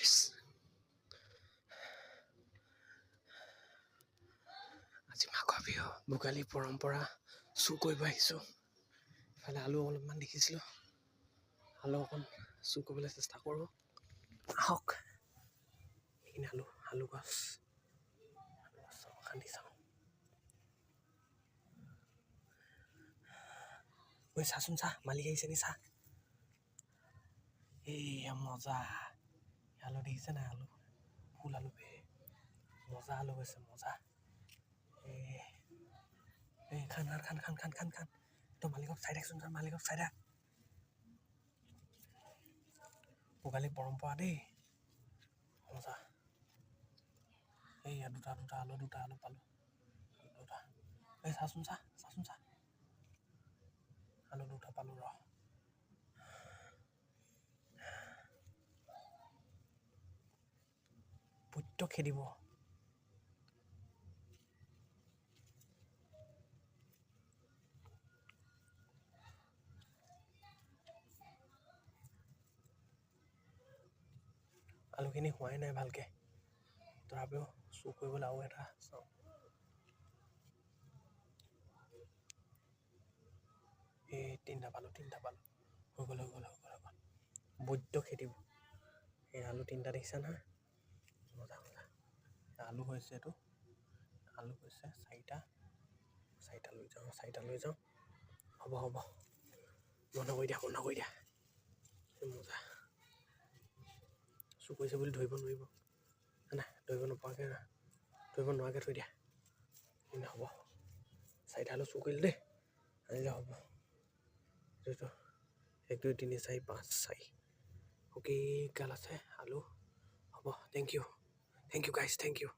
গাইছ আজি মাঘৰ বিহু ভোগালী পৰম্পৰা চুৰ কৰিব আহিছোঁ ইফালে আলু অলপমান দেখিছিলোঁ আলু অকণ চুৰ কৰিবলৈ চেষ্টা কৰোঁ আহক এইখিনি আলু গছ খান্দি চাওঁ ঐ চাচোন চা মালিক আহিছে নি চা এয়া মজা আলু দেখিছে নাই আলু ফুল আলু বে মজা আলু হৈছে মজা খান তো মালিকক চাই থাকচোন মালিকক চাই থাক ভোগালী পৰম্পৰা দেই মজা এইয়া দুটা আলু পালোঁ দুটা চাচোন চা আলু দুটা পালোঁ ৰ পুত্য খেদিব আলুখিনি হোৱাই নাই ভালকৈ তথাপিও চুৰ কৰিবলৈ আৰু এটা চাওঁ এই তিনিটা পালোঁ হৈ গ'ল বৈদ্য খেদিব এই আলু তিনিটা দেখিছা নহয় মজা আলু হৈছে এইটো আলু হৈছে চাৰিটা লৈ যাওঁ হ'ব বন্ধ কৰি দিয়া মজা চুৰ কৰিছে বুলি ধৰিব নোৱাৰিব নাই ধৰিব নোৱাৰাকৈ থৈ দিয়া হ'ব চাৰিটা আলু চুৰ কৰিলে দেই আনিলে হ'ব এইটো 1 2 3 4 5 4 অ'কে গাল আছে আলু হ'ব thank you guys thank U